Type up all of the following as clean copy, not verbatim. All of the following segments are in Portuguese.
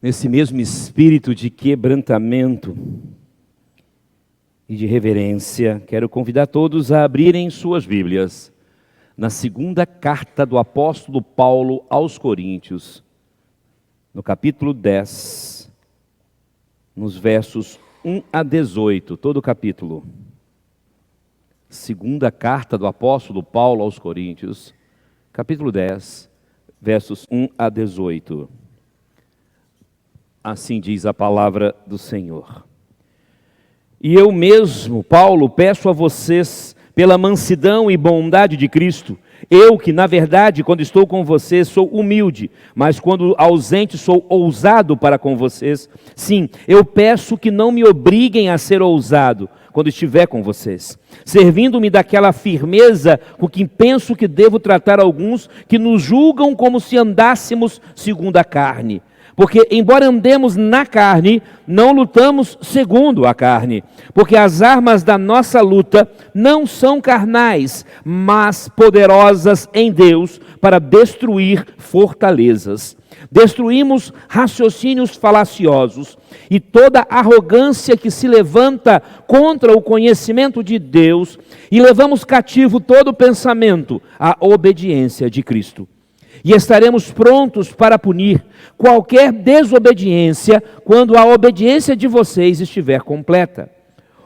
Nesse mesmo espírito de quebrantamento e de reverência, quero convidar todos a abrirem suas Bíblias na segunda carta do apóstolo Paulo aos Coríntios, no capítulo 10, nos versos 1 a 18, todo o capítulo. Segunda carta do apóstolo Paulo aos Coríntios, capítulo 10, versos 1 a 18. Assim diz a palavra do Senhor. E eu mesmo, Paulo, peço a vocês, pela mansidão e bondade de Cristo, eu que, na verdade, quando estou com vocês, sou humilde, mas quando ausente, sou ousado para com vocês. Sim, eu peço que não me obriguem a ser ousado quando estiver com vocês, servindo-me daquela firmeza com que penso que devo tratar alguns que nos julgam como se andássemos segundo a carne. Porque, embora andemos na carne, não lutamos segundo a carne. Porque as armas da nossa luta não são carnais, mas poderosas em Deus para destruir fortalezas. Destruímos raciocínios falaciosos e toda arrogância que se levanta contra o conhecimento de Deus e levamos cativo todo pensamento à obediência de Cristo. E estaremos prontos para punir qualquer desobediência quando a obediência de vocês estiver completa.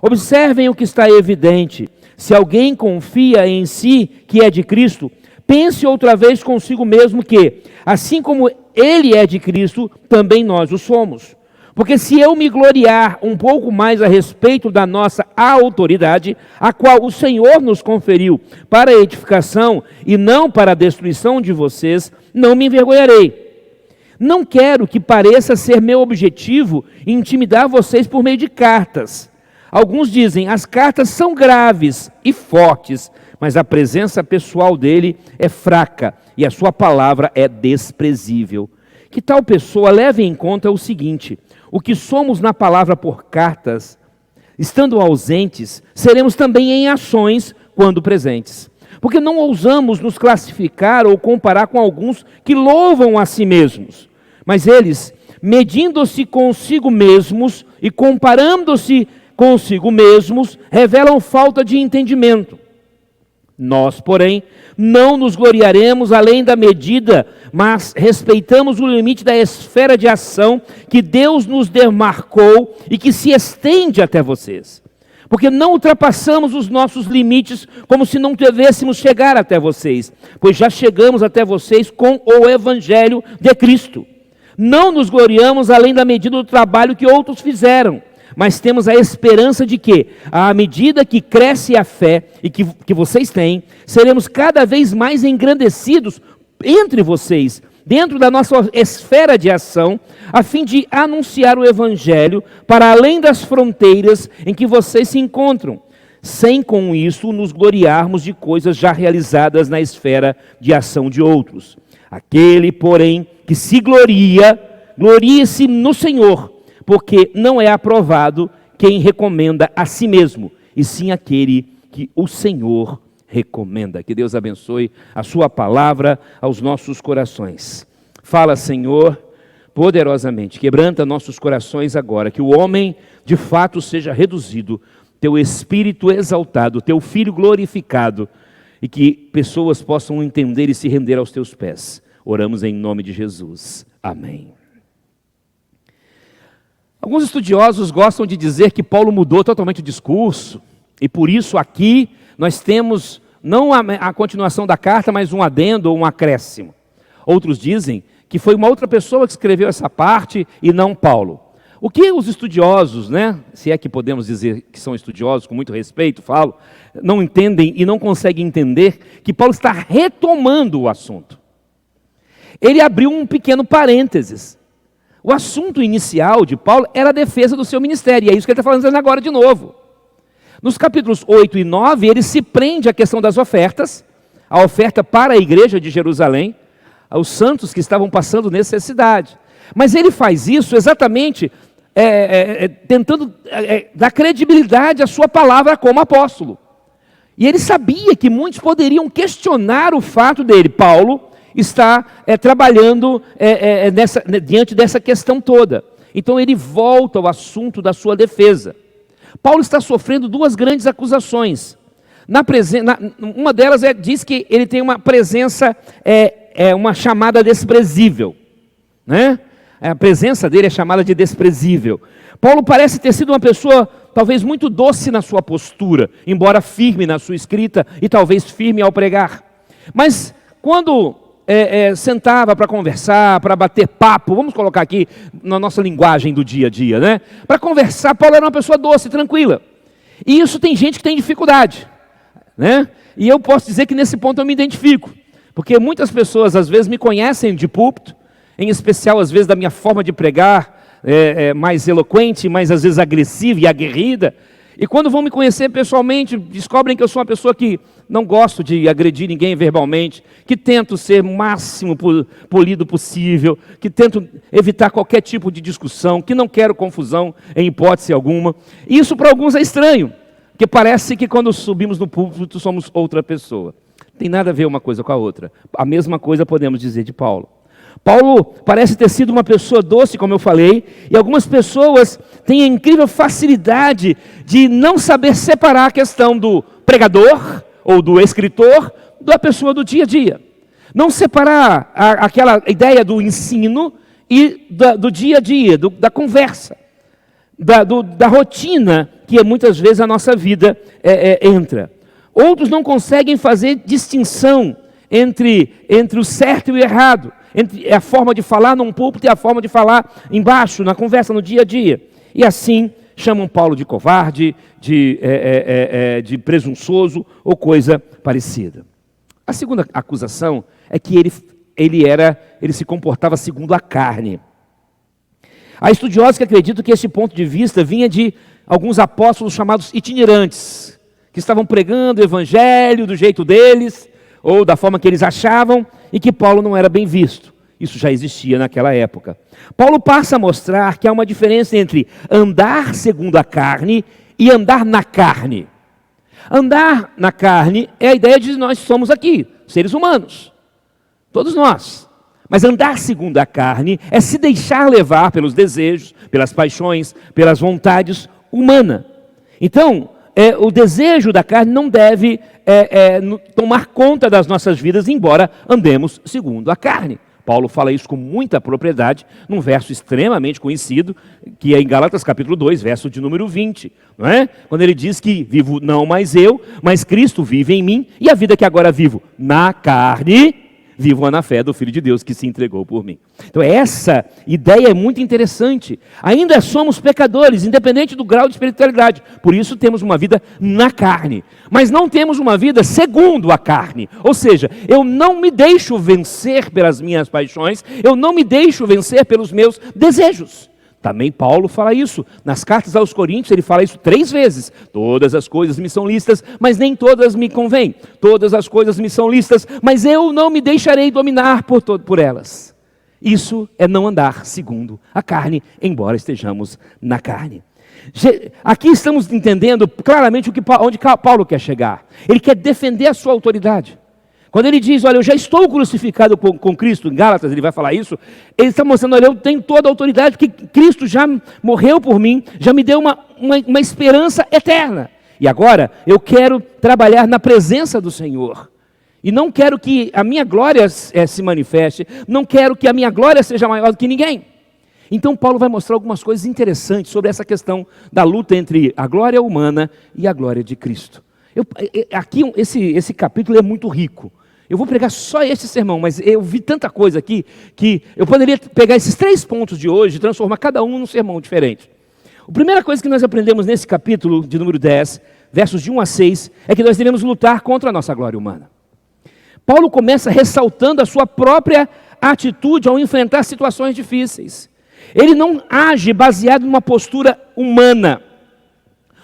Observem o que está evidente. Se alguém confia em si que é de Cristo, pense outra vez consigo mesmo que, assim como ele é de Cristo, também nós o somos. Porque se eu me gloriar um pouco mais a respeito da nossa autoridade, a qual o Senhor nos conferiu para a edificação e não para a destruição de vocês, não me envergonharei. Não quero que pareça ser meu objetivo intimidar vocês por meio de cartas. Alguns dizem, as cartas são graves e fortes, mas a presença pessoal dele é fraca e a sua palavra é desprezível. Que tal pessoa leve em conta o seguinte: o que somos na palavra por cartas, estando ausentes, seremos também em ações quando presentes. Porque não ousamos nos classificar ou comparar com alguns que louvam a si mesmos. Mas eles, medindo-se consigo mesmos e comparando-se consigo mesmos, revelam falta de entendimento. Nós, porém, não nos gloriaremos além da medida, mas respeitamos o limite da esfera de ação que Deus nos demarcou e que se estende até vocês. Porque não ultrapassamos os nossos limites como se não devêssemos chegar até vocês, pois já chegamos até vocês com o Evangelho de Cristo. Não nos gloriamos além da medida do trabalho que outros fizeram, mas temos a esperança de que, à medida que cresce a fé e que vocês têm, seremos cada vez mais engrandecidos entre vocês, dentro da nossa esfera de ação, a fim de anunciar o Evangelho para além das fronteiras em que vocês se encontram, sem com isso nos gloriarmos de coisas já realizadas na esfera de ação de outros. Aquele, porém, que se gloria, glorie-se no Senhor, porque não é aprovado quem recomenda a si mesmo, e sim aquele que o Senhor recomenda. Que Deus abençoe a sua palavra aos nossos corações. Fala, Senhor, poderosamente, quebranta nossos corações agora, que o homem de fato seja reduzido, teu Espírito exaltado, teu Filho glorificado, e que pessoas possam entender e se render aos teus pés. Oramos em nome de Jesus. Amém. Alguns estudiosos gostam de dizer que Paulo mudou totalmente o discurso, e por isso aqui nós temos não a continuação da carta, mas um adendo ou um acréscimo. Outros dizem que foi uma outra pessoa que escreveu essa parte e não Paulo. O que os estudiosos, se é que podemos dizer que são estudiosos, com muito respeito, não entendem e não conseguem entender que Paulo está retomando o assunto. Ele abriu um pequeno parênteses. O assunto inicial de Paulo era a defesa do seu ministério, e é isso que ele está falando agora de novo. Nos capítulos 8 e 9, ele se prende à questão das ofertas, a oferta para a igreja de Jerusalém, aos santos que estavam passando necessidade. Mas ele faz isso exatamente tentando dar credibilidade à sua palavra como apóstolo. E ele sabia que muitos poderiam questionar o fato dele, Paulo, está trabalhando diante dessa questão toda. Então ele volta ao assunto da sua defesa. Paulo está sofrendo duas grandes acusações. Uma delas diz que ele tem uma presença, uma chamada desprezível, né? A presença dele é chamada de desprezível. Paulo parece ter sido uma pessoa talvez muito doce na sua postura, embora firme na sua escrita e talvez firme ao pregar. Mas quando sentava para conversar, para bater papo, vamos colocar aqui na nossa linguagem do dia a dia, né? Para conversar, Paulo era uma pessoa doce, tranquila. E isso tem gente que tem dificuldade, né? E eu posso dizer que nesse ponto eu me identifico, porque muitas pessoas às vezes me conhecem de púlpito, em especial às vezes da minha forma de pregar, mais eloquente, mais às vezes agressiva e aguerrida, e quando vão me conhecer pessoalmente, descobrem que eu sou uma pessoa que não gosto de agredir ninguém verbalmente, que tento ser o máximo polido possível, que tento evitar qualquer tipo de discussão, que não quero confusão em hipótese alguma. Isso para alguns é estranho, porque parece que quando subimos no púlpito somos outra pessoa. Não tem nada a ver uma coisa com a outra. A mesma coisa podemos dizer de Paulo. Paulo parece ter sido uma pessoa doce, como eu falei, e algumas pessoas têm a incrível facilidade de não saber separar a questão do pregador ou do escritor da pessoa do dia a dia. Não separar aquela ideia do ensino e do dia a dia, da conversa, da rotina que muitas vezes a nossa vida entra. Outros não conseguem fazer distinção entre o certo e o errado, entre a forma de falar num púlpito e a forma de falar embaixo, na conversa, no dia a dia. E assim chamam Paulo de covarde, de presunçoso ou coisa parecida. A segunda acusação é que ele se comportava segundo a carne. Há estudiosos que acreditam que esse ponto de vista vinha de alguns apóstolos chamados itinerantes, que estavam pregando o evangelho do jeito deles, ou da forma que eles achavam, e que Paulo não era bem visto. Isso já existia naquela época. Paulo passa a mostrar que há uma diferença entre andar segundo a carne e andar na carne. Andar na carne é a ideia de nós somos aqui, seres humanos, todos nós. Mas andar segundo a carne é se deixar levar pelos desejos, pelas paixões, pelas vontades humanas. Então, o desejo da carne não deve tomar conta das nossas vidas, embora andemos segundo a carne. Paulo fala isso com muita propriedade, num verso extremamente conhecido, que é em Gálatas capítulo 2, verso de número 20. Não é? Quando ele diz que vivo não mais eu, mas Cristo vive em mim, e a vida que agora vivo na carne, vivo na fé do Filho de Deus que se entregou por mim. Então essa ideia é muito interessante. Ainda somos pecadores, independente do grau de espiritualidade. Por isso temos uma vida na carne. Mas não temos uma vida segundo a carne. Ou seja, eu não me deixo vencer pelas minhas paixões, eu não me deixo vencer pelos meus desejos. Também Paulo fala isso. Nas cartas aos Coríntios ele fala isso 3 vezes. Todas as coisas me são lícitas, mas nem todas me convêm. Todas as coisas me são lícitas, mas eu não me deixarei dominar por elas. Isso é não andar segundo a carne, embora estejamos na carne. Aqui estamos entendendo claramente onde Paulo quer chegar. Ele quer defender a sua autoridade. Quando ele diz, olha, eu já estou crucificado com Cristo, em Gálatas ele vai falar isso, ele está mostrando, olha, eu tenho toda a autoridade, porque Cristo já morreu por mim, já me deu uma esperança eterna. E agora eu quero trabalhar na presença do Senhor. E não quero que a minha glória se manifeste, não quero que a minha glória seja maior do que ninguém. Então Paulo vai mostrar algumas coisas interessantes sobre essa questão da luta entre a glória humana e a glória de Cristo. Aqui esse capítulo é muito rico. Eu vou pregar só esse sermão, mas eu vi tanta coisa aqui que eu poderia pegar esses 3 pontos de hoje e transformar cada um num sermão diferente. A primeira coisa que nós aprendemos nesse capítulo de número 10, versos de 1 a 6, é que nós devemos lutar contra a nossa glória humana. Paulo começa ressaltando a sua própria atitude ao enfrentar situações difíceis. Ele não age baseado numa postura humana.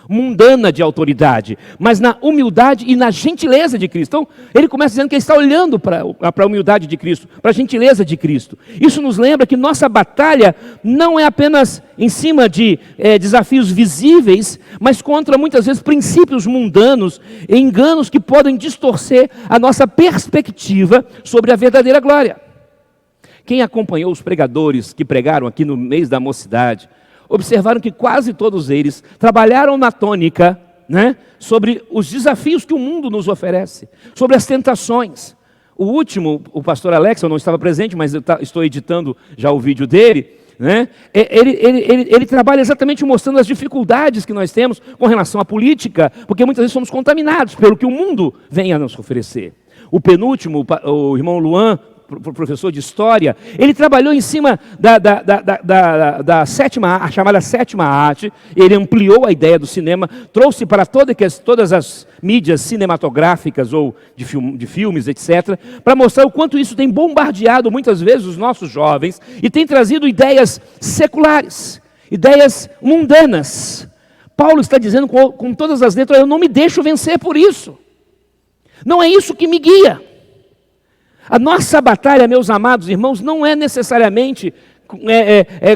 mundana de autoridade, mas na humildade e na gentileza de Cristo. Então, ele começa dizendo que ele está olhando para a humildade de Cristo, para a gentileza de Cristo. Isso nos lembra que nossa batalha não é apenas em cima de desafios visíveis, mas contra muitas vezes princípios mundanos e enganos que podem distorcer a nossa perspectiva sobre a verdadeira glória. Quem acompanhou os pregadores que pregaram aqui no mês da mocidade, observaram que quase todos eles trabalharam na tônica, sobre os desafios que o mundo nos oferece, sobre as tentações. O último, o pastor Alex, eu não estava presente, mas eu estou editando já o vídeo dele, ele trabalha exatamente mostrando as dificuldades que nós temos com relação à política, porque muitas vezes somos contaminados pelo que o mundo vem a nos oferecer. O penúltimo, o irmão Luan, professor de história, ele trabalhou em cima da a chamada sétima arte. Ele ampliou a ideia do cinema, trouxe para todas as mídias cinematográficas ou de filmes, etc., para mostrar o quanto isso tem bombardeado muitas vezes os nossos jovens e tem trazido ideias seculares, ideias mundanas. Paulo está dizendo com todas as letras: eu não me deixo vencer por isso. Não é isso que me guia. A nossa batalha, meus amados irmãos, não é necessariamente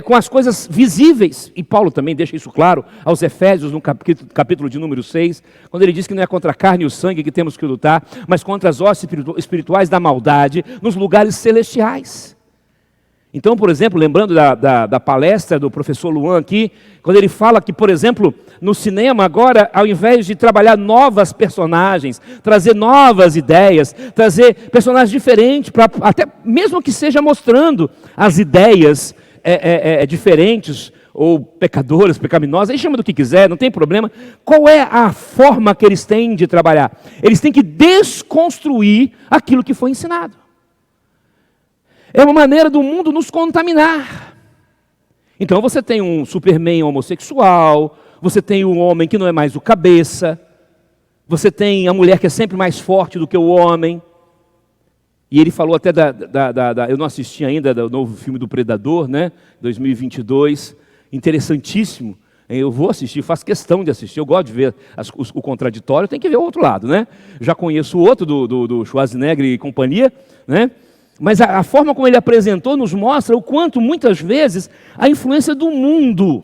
com as coisas visíveis. E Paulo também deixa isso claro aos Efésios, no capítulo de número 6, quando ele diz que não é contra a carne e o sangue que temos que lutar, mas contra as hostes espirituais da maldade nos lugares celestiais. Então, por exemplo, lembrando da palestra do professor Luan aqui, quando ele fala que, por exemplo, no cinema agora, ao invés de trabalhar novas personagens, trazer novas ideias, trazer personagens diferentes, até mesmo que seja mostrando as ideias diferentes, ou pecadoras, pecaminosas, aí chama do que quiser, não tem problema. Qual é a forma que eles têm de trabalhar? Eles têm que desconstruir aquilo que foi ensinado. É uma maneira do mundo nos contaminar. Então você tem um Superman homossexual, você tem um homem que não é mais o cabeça, você tem a mulher que é sempre mais forte do que o homem. E ele falou até eu não assisti ainda, do novo filme do Predador, 2022, interessantíssimo. Eu vou assistir, faço questão de assistir, eu gosto de ver o contraditório, tem que ver o outro lado, Já conheço o outro do Schwarzenegger e companhia, Mas a forma como ele apresentou nos mostra o quanto, muitas vezes, a influência do mundo,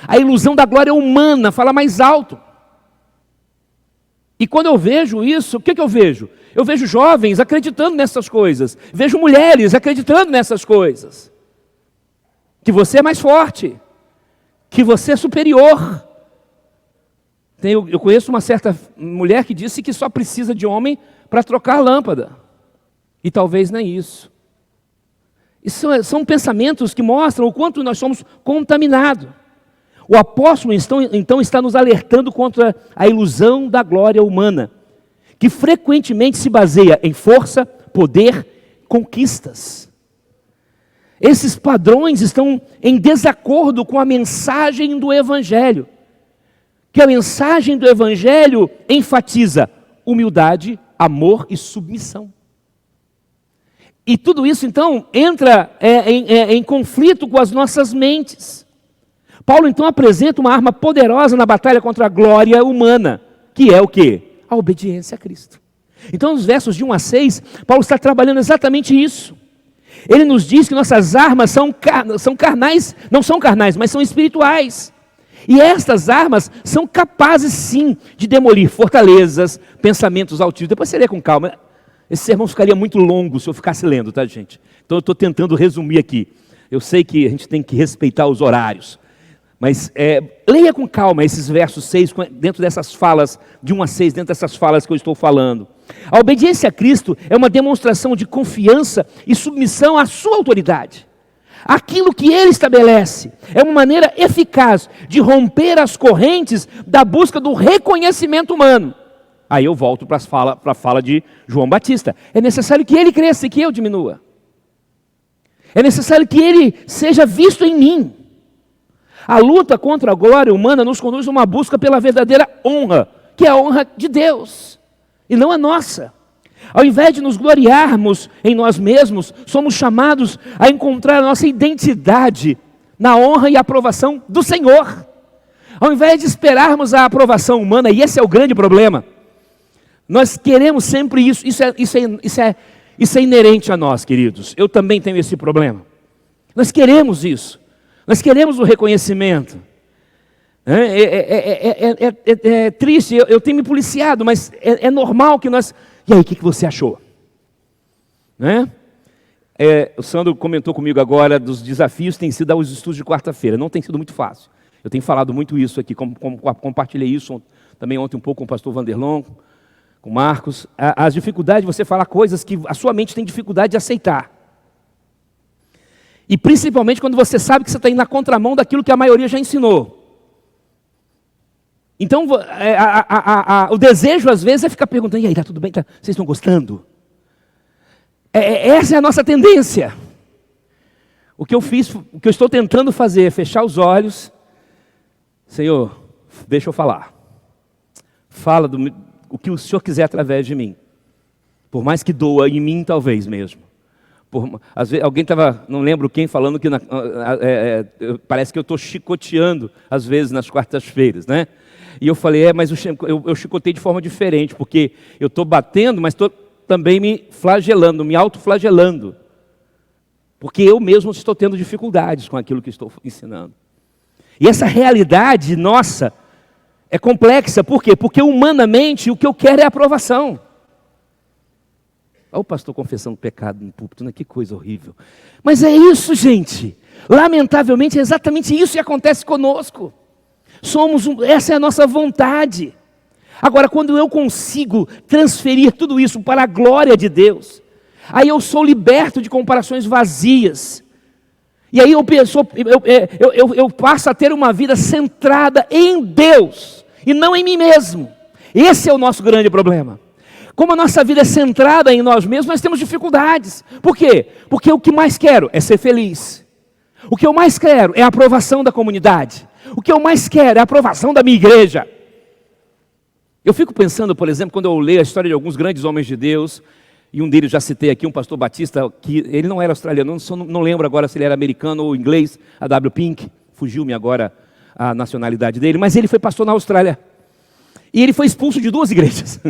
a ilusão da glória humana, fala mais alto. E quando eu vejo isso, o que eu vejo? Eu vejo jovens acreditando nessas coisas, vejo mulheres acreditando nessas coisas. Que você é mais forte, que você é superior. Eu conheço uma certa mulher que disse que só precisa de homem para trocar a lâmpada. E talvez nem isso. Isso são pensamentos que mostram o quanto nós somos contaminados. O apóstolo então está nos alertando contra a ilusão da glória humana, que frequentemente se baseia em força, poder, conquistas. Esses padrões estão em desacordo com a mensagem do Evangelho, que a mensagem do Evangelho enfatiza humildade, amor e submissão. E tudo isso, então, entra em conflito com as nossas mentes. Paulo, então, apresenta uma arma poderosa na batalha contra a glória humana, que é o quê? A obediência a Cristo. Então, nos versos de 1 a 6, Paulo está trabalhando exatamente isso. Ele nos diz que nossas armas são carnais, não são carnais, mas são espirituais. E estas armas são capazes, sim, de demolir fortalezas, pensamentos altivos. Depois você lê com calma. Esse sermão ficaria muito longo se eu ficasse lendo, tá, gente? Então eu estou tentando resumir aqui. Eu sei que a gente tem que respeitar os horários. Mas leia com calma esses versos 6, dentro dessas falas, de 1 a 6, dentro dessas falas que eu estou falando. A obediência a Cristo é uma demonstração de confiança e submissão à sua autoridade. Aquilo que Ele estabelece é uma maneira eficaz de romper as correntes da busca do reconhecimento humano. Aí eu volto para a fala de João Batista. É necessário que Ele cresça e que eu diminua. É necessário que Ele seja visto em mim. A luta contra a glória humana nos conduz a uma busca pela verdadeira honra, que é a honra de Deus, e não a nossa. Ao invés de nos gloriarmos em nós mesmos, somos chamados a encontrar a nossa identidade na honra e aprovação do Senhor. Ao invés de esperarmos a aprovação humana, e esse é o grande problema, nós queremos sempre isso. Isso é inerente a nós, queridos. Eu também tenho esse problema. Nós queremos isso. Nós queremos o reconhecimento. É triste, eu tenho me policiado, mas é normal que nós... E aí, o que você achou? O Sandro comentou comigo agora dos desafios que têm sido os estudos de quarta-feira. Não tem sido muito fácil. Eu tenho falado muito isso aqui, compartilhei isso também ontem um pouco com o pastor Vanderlon, com o Marcos. As dificuldades de você falar coisas que a sua mente tem dificuldade de aceitar. E principalmente quando você sabe que você está indo na contramão daquilo que a maioria já ensinou. Então, o desejo às vezes é ficar perguntando, e aí, está tudo bem? Vocês estão gostando? Essa é a nossa tendência. O que eu estou tentando fazer é fechar os olhos. Senhor, deixa eu falar. Fala o que o Senhor quiser através de mim. Por mais que doa em mim, talvez mesmo. Às vezes, alguém estava, não lembro quem, falando que parece que eu estou chicoteando, às vezes, nas quartas-feiras, né? E eu falei, mas eu chicotei de forma diferente, porque eu estou batendo, mas estou também me flagelando, me autoflagelando. Porque eu mesmo estou tendo dificuldades com aquilo que estou ensinando. E essa realidade nossa é complexa, por quê? Porque humanamente o que eu quero é aprovação. Olha o pastor confessando pecado no púlpito, né? Que coisa horrível. Mas é isso, gente. Lamentavelmente é exatamente isso que acontece conosco. Essa é a nossa vontade. Agora, quando eu consigo transferir tudo isso para a glória de Deus, aí eu sou liberto de comparações vazias. E aí eu passo a ter uma vida centrada em Deus e não em mim mesmo. Esse é o nosso grande problema. Como a nossa vida é centrada em nós mesmos, nós temos dificuldades. Por quê? Porque o que mais quero é ser feliz. O que eu mais quero é a aprovação da comunidade. O que eu mais quero é a aprovação da minha igreja. Eu fico pensando, por exemplo, quando eu leio a história de alguns grandes homens de Deus, e um deles já citei aqui, um pastor batista, que ele não era australiano, não lembro agora se ele era americano ou inglês, a W. Pink, fugiu-me agora a nacionalidade dele, mas ele foi pastor na Austrália. E ele foi expulso de 2 igrejas.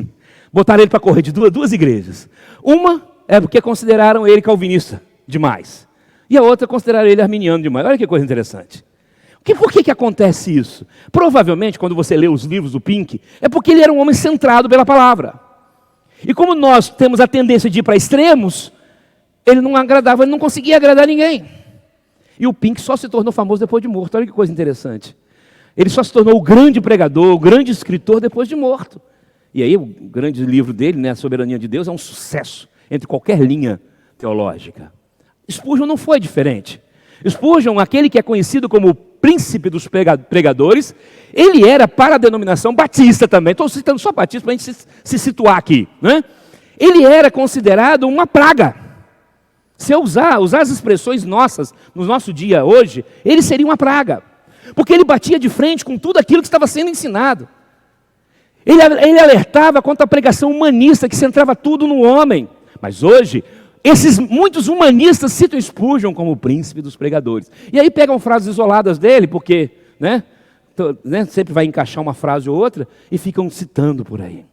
Botaram ele para correr de duas igrejas. Uma é porque consideraram ele calvinista demais. E a outra consideraram ele arminiano demais. Olha que coisa interessante. Por que acontece isso? Provavelmente, quando você lê os livros do Pink, é porque ele era um homem centrado pela palavra. E como nós temos a tendência de ir para extremos, ele não agradava, ele não conseguia agradar ninguém. E o Pink só se tornou famoso depois de morto. Olha que coisa interessante. Ele só se tornou o grande pregador, o grande escritor depois de morto. E aí o grande livro dele, né, A Soberania de Deus, é um sucesso entre qualquer linha teológica. Spurgeon não foi diferente. Spurgeon, aquele que é conhecido como o príncipe dos pregadores, ele era para a denominação batista também. Estou citando só batista para a gente se situar aqui, né? Ele era considerado uma praga. Se eu usar as expressões nossas no nosso dia hoje, ele seria uma praga. Porque ele batia de frente com tudo aquilo que estava sendo ensinado. Ele alertava contra a pregação humanista que centrava tudo no homem. Mas hoje, muitos humanistas citam Spurgeon como o príncipe dos pregadores. E aí pegam frases isoladas dele, porque sempre vai encaixar uma frase ou outra, e ficam citando por aí.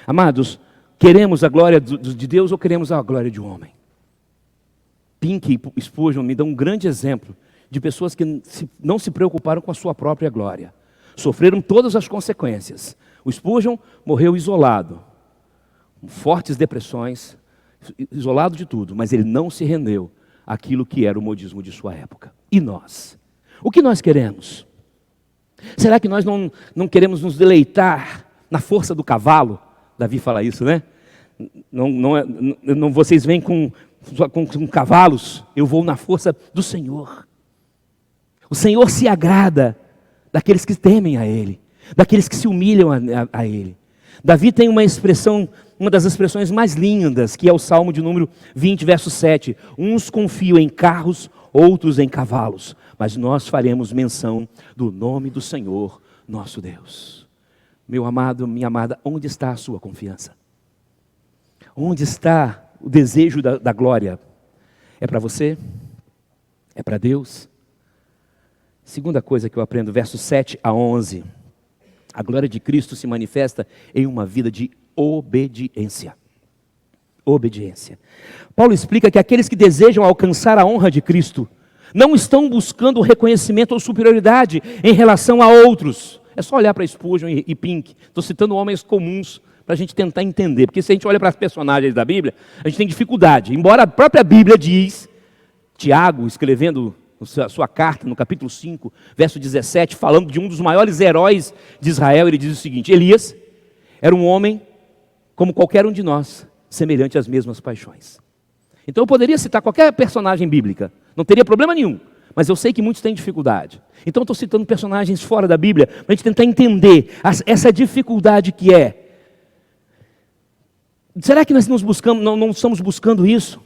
Amados, queremos a glória de Deus ou queremos a glória de um homem? Pink e Spurgeon me dão um grande exemplo de pessoas que não se preocuparam com a sua própria glória. Sofreram todas as consequências. O Spurgeon morreu isolado, com fortes depressões, isolado de tudo, mas ele não se rendeu àquilo que era o modismo de sua época. E nós? O que nós queremos? Será que nós não queremos nos deleitar na força do cavalo? Davi fala isso, né? Vocês vêm com cavalos, eu vou na força do Senhor. O Senhor se agrada daqueles que temem a Ele, daqueles que se humilham a Ele. Davi tem uma das expressões mais lindas, que é o Salmo de número 20, verso 7. Uns confiam em carros, outros em cavalos, mas nós faremos menção do nome do Senhor, nosso Deus. Meu amado, minha amada, onde está a sua confiança? Onde está o desejo da glória? É para você? É para Deus? Segunda coisa que eu aprendo, versos 7 a 11. A glória de Cristo se manifesta em uma vida de obediência. Obediência. Paulo explica que aqueles que desejam alcançar a honra de Cristo não estão buscando reconhecimento ou superioridade em relação a outros. É só olhar para Spurgeon e Pink. Estou citando homens comuns para a gente tentar entender. Porque se a gente olha para as personagens da Bíblia, a gente tem dificuldade. Embora a própria Bíblia diz, Tiago escrevendo a sua carta no capítulo 5, verso 17, falando de um dos maiores heróis de Israel, ele diz o seguinte: Elias era um homem como qualquer um de nós, semelhante às mesmas paixões. Então eu poderia citar qualquer personagem bíblica, não teria problema nenhum, mas eu sei que muitos têm dificuldade. Então eu estou citando personagens fora da Bíblia, para a gente tentar entender essa dificuldade que é. Será que nós não estamos buscando isso?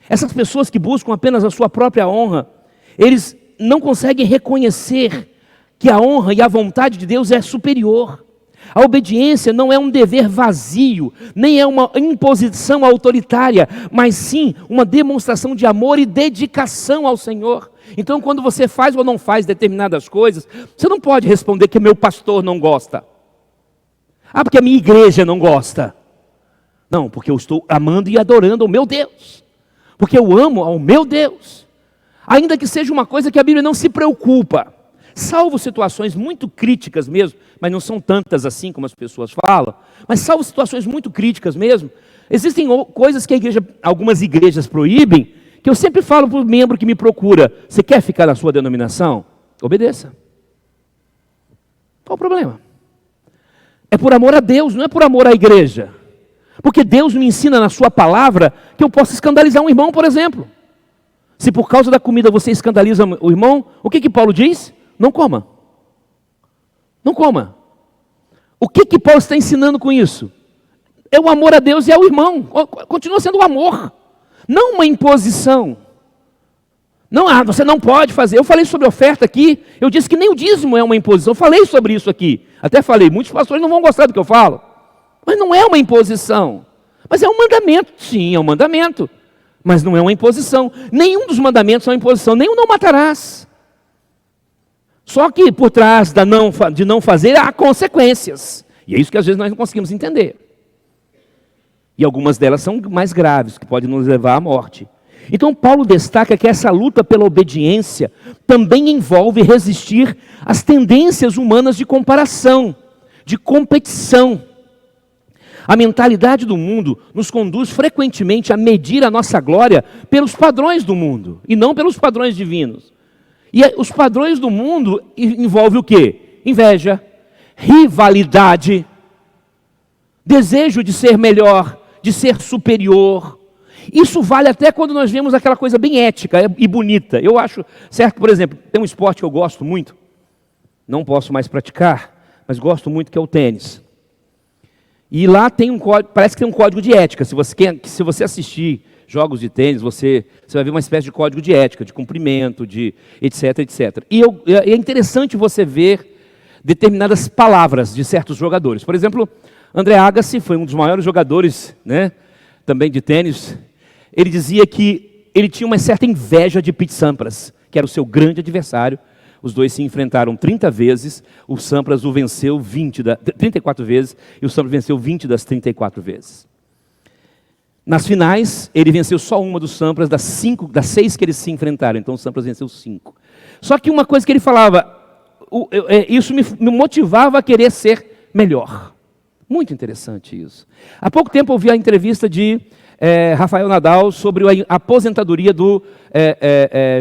Essas pessoas que buscam apenas a sua própria honra, eles não conseguem reconhecer que a honra e a vontade de Deus é superior. A obediência não é um dever vazio, nem é uma imposição autoritária, mas sim uma demonstração de amor e dedicação ao Senhor. Então, quando você faz ou não faz determinadas coisas, você não pode responder que meu pastor não gosta. Ah, porque a minha igreja não gosta. Não, porque eu estou amando e adorando ao meu Deus. Porque eu amo ao meu Deus. Ainda que seja uma coisa que a Bíblia não se preocupa. Salvo situações muito críticas mesmo, mas não são tantas assim como as pessoas falam, mas salvo situações muito críticas mesmo, existem coisas que algumas igrejas proíbem, que eu sempre falo para o membro que me procura: você quer ficar na sua denominação? Obedeça. Qual o problema? É por amor a Deus, não é por amor à igreja. Porque Deus me ensina na sua palavra que eu posso escandalizar um irmão, por exemplo. Se por causa da comida você escandaliza o irmão, o que Paulo diz? Não coma. Não coma. O que Paulo está ensinando com isso? É o amor a Deus e ao irmão. Continua sendo o amor. Não uma imposição. Não, você não pode fazer. Eu falei sobre oferta aqui. Eu disse que nem o dízimo é uma imposição. Eu falei sobre isso aqui. Até falei, muitos pastores não vão gostar do que eu falo. Mas não é uma imposição. Mas é um mandamento. Sim, é um mandamento. Mas não é uma imposição. Nenhum dos mandamentos é uma imposição. Nenhum não matarás. Só que por trás de não fazer há consequências. E é isso que às vezes nós não conseguimos entender. E algumas delas são mais graves, que podem nos levar à morte. Então Paulo destaca que essa luta pela obediência também envolve resistir às tendências humanas de comparação, de competição. A mentalidade do mundo nos conduz frequentemente a medir a nossa glória pelos padrões do mundo, e não pelos padrões divinos. E os padrões do mundo envolvem o quê? Inveja, rivalidade, desejo de ser melhor, de ser superior. Isso vale até quando nós vemos aquela coisa bem ética e bonita. Eu acho certo, por exemplo, tem um esporte que eu gosto muito, não posso mais praticar, mas gosto muito, que é o tênis. E lá tem um código, parece que tem um código de ética. Se você assistir jogos de tênis, você vai ver uma espécie de código de ética, de cumprimento, de etc, etc. E é interessante você ver determinadas palavras de certos jogadores. Por exemplo, André Agassi foi um dos maiores jogadores, né, também de tênis. Ele dizia que ele tinha uma certa inveja de Pete Sampras, que era o seu grande adversário. Os dois se enfrentaram 30 vezes, o Sampras o venceu 34 vezes, e o Sampras venceu 20 das 34 vezes. Nas finais, ele venceu só uma dos Sampras, das 6 que eles se enfrentaram. Então o Sampras venceu 5. Só que uma coisa que ele falava, isso me motivava a querer ser melhor. Muito interessante isso. Há pouco tempo eu vi a entrevista de Rafael Nadal sobre a aposentadoria do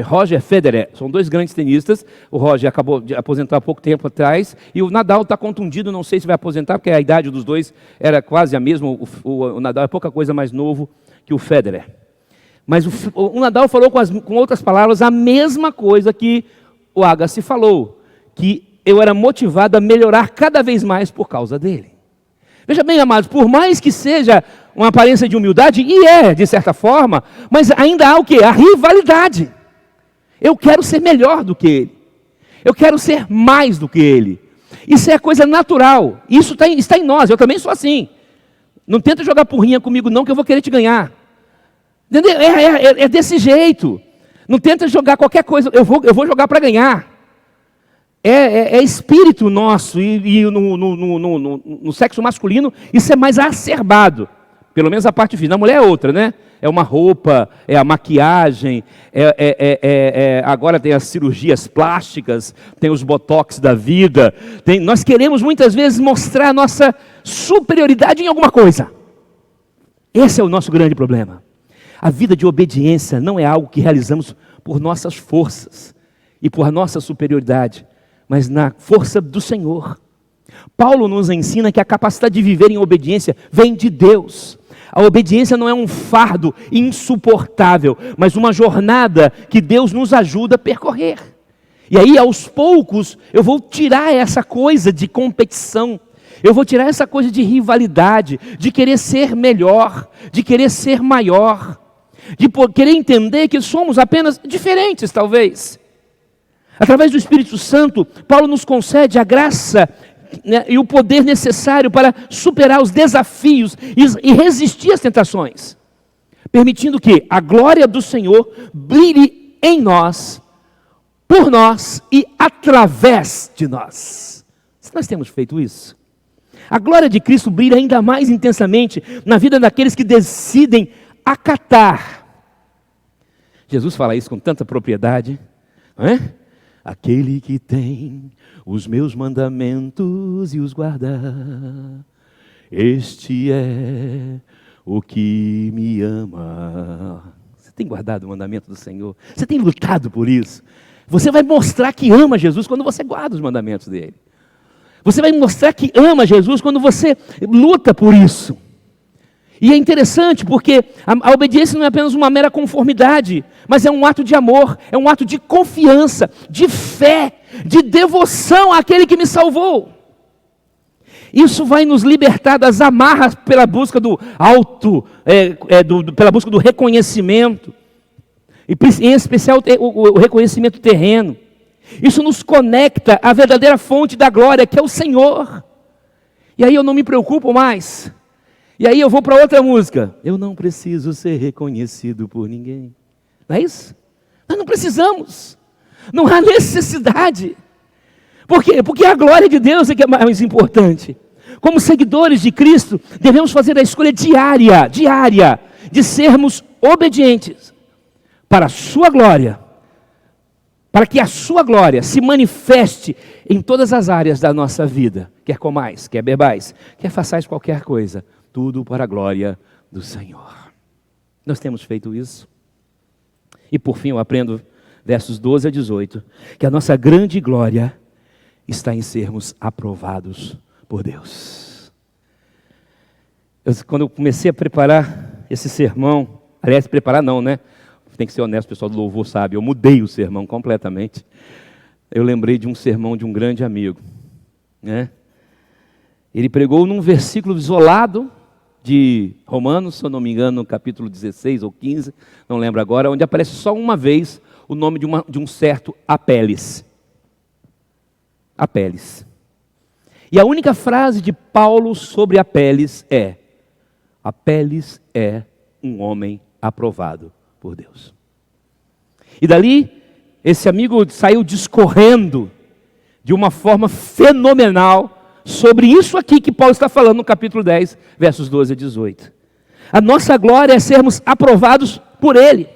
Roger Federer. São dois grandes tenistas. O Roger acabou de aposentar há pouco tempo atrás, e o Nadal está contundido, não sei se vai aposentar, porque a idade dos dois era quase a mesma. O Nadal é pouca coisa mais novo que o Federer. Mas o Nadal falou com outras palavras a mesma coisa que o Agassi falou, que eu era motivado a melhorar cada vez mais por causa dele. Veja bem, amados, por mais que seja uma aparência de humildade, e de certa forma, mas ainda há o quê? A rivalidade. Eu quero ser melhor do que ele. Eu quero ser mais do que ele. Isso é coisa natural. Isso está em nós. Eu também sou assim. Não tenta jogar porrinha comigo não, que eu vou querer te ganhar. Entendeu? É desse jeito. Não tenta jogar qualquer coisa. Eu vou jogar para ganhar. é espírito nosso, e no sexo masculino isso é mais acerbado, pelo menos a parte física. Na mulher é outra, né? É uma roupa, é a maquiagem, agora tem as cirurgias plásticas, tem os botox da vida. Nós queremos muitas vezes mostrar a nossa superioridade em alguma coisa. Esse é o nosso grande problema. A vida de obediência não é algo que realizamos por nossas forças e por nossa superioridade, mas na força do Senhor. Paulo nos ensina que a capacidade de viver em obediência vem de Deus. A obediência não é um fardo insuportável, mas uma jornada que Deus nos ajuda a percorrer. E aí, aos poucos, eu vou tirar essa coisa de competição, eu vou tirar essa coisa de rivalidade, de querer ser melhor, de querer ser maior, de querer entender que somos apenas diferentes, talvez. Através do Espírito Santo, Paulo nos concede a graça, né, e o poder necessário para superar os desafios e resistir às tentações, permitindo que a glória do Senhor brilhe em nós, por nós e através de nós. Se nós temos feito isso, a glória de Cristo brilha ainda mais intensamente na vida daqueles que decidem acatar. Jesus fala isso com tanta propriedade, não é? Aquele que tem os meus mandamentos e os guarda, este é o que me ama. Você tem guardado o mandamento do Senhor? Você tem lutado por isso? Você vai mostrar que ama Jesus quando você guarda os mandamentos dele. Você vai mostrar que ama Jesus quando você luta por isso. E é interessante porque a obediência não é apenas uma mera conformidade, mas é um ato de amor, é um ato de confiança, de fé, de devoção àquele que me salvou. Isso vai nos libertar das amarras pela busca do pela busca do reconhecimento, e em especial o reconhecimento terreno. Isso nos conecta à verdadeira fonte da glória, que é o Senhor. E aí eu não me preocupo mais. E aí eu vou para outra música. Eu não preciso ser reconhecido por ninguém. Não é isso? Nós não precisamos. Não há necessidade. Por quê? Porque a glória de Deus é que é mais importante. Como seguidores de Cristo, devemos fazer a escolha diária, de sermos obedientes para a sua glória, para que a sua glória se manifeste em todas as áreas da nossa vida. Quer comais, quer bebais, quer façais qualquer coisa, tudo para a glória do Senhor. Nós temos feito isso. E por fim eu aprendo, versos 12 a 18, que a nossa grande glória está em sermos aprovados por Deus. Quando eu comecei a preparar esse sermão, aliás, preparar não, né? Tem que ser honesto, o pessoal do louvor sabe, eu mudei o sermão completamente. Eu lembrei de um sermão de um grande amigo, né? Ele pregou num versículo isolado de Romanos, se eu não me engano, no capítulo 16 ou 15, não lembro agora, onde aparece só uma vez o nome de um certo Apeles. Apeles. E a única frase de Paulo sobre Apeles é: Apeles é um homem aprovado por Deus. E dali, esse amigo saiu discorrendo de uma forma fenomenal sobre isso aqui que Paulo está falando no capítulo 10, versos 12 a 18. A nossa glória é sermos aprovados por Ele.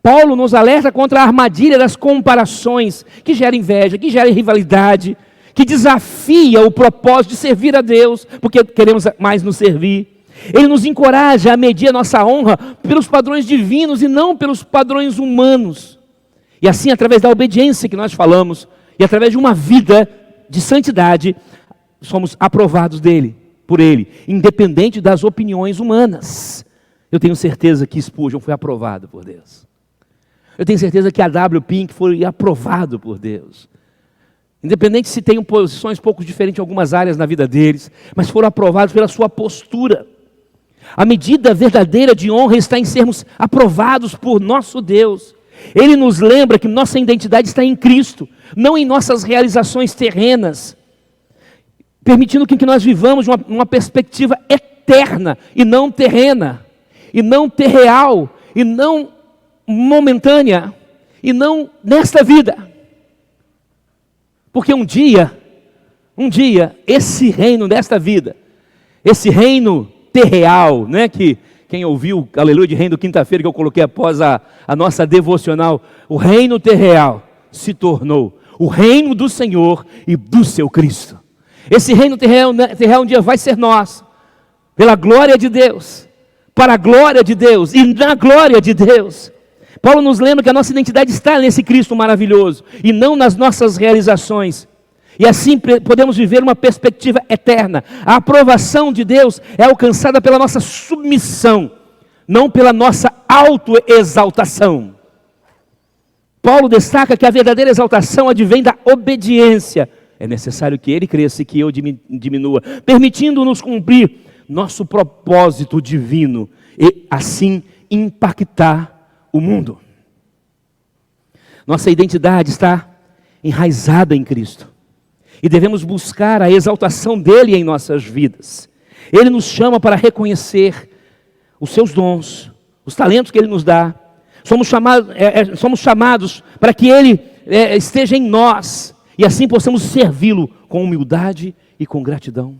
Paulo nos alerta contra a armadilha das comparações, que gera inveja, que gera rivalidade, que desafia o propósito de servir a Deus, porque queremos mais nos servir. Ele nos encoraja a medir a nossa honra pelos padrões divinos e não pelos padrões humanos. E assim, através da obediência que nós falamos, e através de uma vida de santidade, somos aprovados por Ele, independente das opiniões humanas. Eu tenho certeza que Spurgeon foi aprovado por Deus. Eu tenho certeza que a W. Pink foi aprovado por Deus. Independente se tenham posições pouco diferentes em algumas áreas na vida deles, mas foram aprovados pela sua postura. A medida verdadeira de honra está em sermos aprovados por nosso Deus. Ele nos lembra que nossa identidade está em Cristo, não em nossas realizações terrenas, permitindo que nós vivamos uma perspectiva eterna e não terrena, e não terreal, e não momentânea, e não nesta vida. Porque um dia, esse reino desta vida, esse reino terreal, né, que quem ouviu, aleluia, de reino do quinta-feira que eu coloquei após a nossa devocional, o reino terreal se tornou o reino do Senhor e do seu Cristo. Esse reino terreal um dia vai ser nosso, pela glória de Deus, para a glória de Deus e na glória de Deus. Paulo nos lembra que a nossa identidade está nesse Cristo maravilhoso e não nas nossas realizações. E assim podemos viver uma perspectiva eterna. A aprovação de Deus é alcançada pela nossa submissão, não pela nossa autoexaltação. Paulo destaca que a verdadeira exaltação advém da obediência. É necessário que ele cresça e que eu diminua, permitindo-nos cumprir nosso propósito divino e assim impactar o mundo. Nossa identidade está enraizada em Cristo. E devemos buscar a exaltação dele em nossas vidas. Ele nos chama para reconhecer os seus dons, os talentos que ele nos dá. Somos chamados para que ele esteja em nós e assim possamos servi-lo com humildade e com gratidão.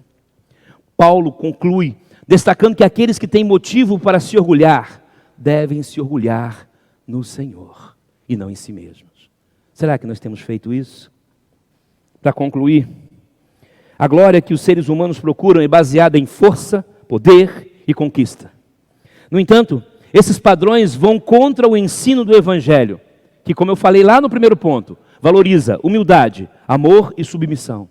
Paulo conclui destacando que aqueles que têm motivo para se orgulhar devem se orgulhar no Senhor e não em si mesmos. Será que nós temos feito isso? Para concluir, a glória que os seres humanos procuram é baseada em força, poder e conquista. No entanto, esses padrões vão contra o ensino do Evangelho, que, como eu falei lá no primeiro ponto, valoriza humildade, amor e submissão.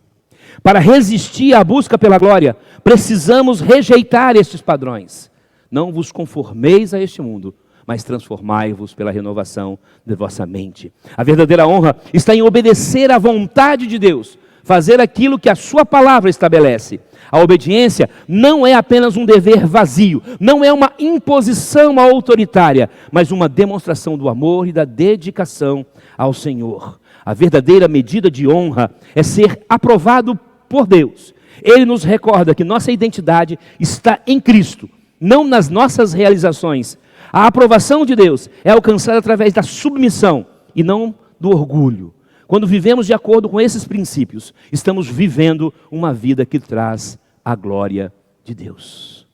Para resistir à busca pela glória, precisamos rejeitar estes padrões. Não vos conformeis a este mundo, mas transformai-vos pela renovação de vossa mente. A verdadeira honra está em obedecer à vontade de Deus, fazer aquilo que a sua palavra estabelece. A obediência não é apenas um dever vazio, não é uma imposição autoritária, mas uma demonstração do amor e da dedicação ao Senhor. A verdadeira medida de honra é ser aprovado por Deus. Ele nos recorda que nossa identidade está em Cristo, não nas nossas realizações. A aprovação de Deus é alcançada através da submissão e não do orgulho. Quando vivemos de acordo com esses princípios, estamos vivendo uma vida que traz a glória de Deus.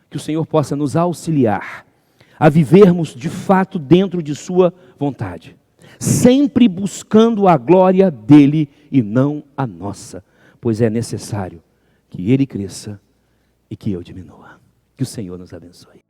Que o Senhor possa nos auxiliar a vivermos de fato dentro de sua vontade, sempre buscando a glória dele e não a nossa, pois é necessário que ele cresça e que eu diminua. Que o Senhor nos abençoe.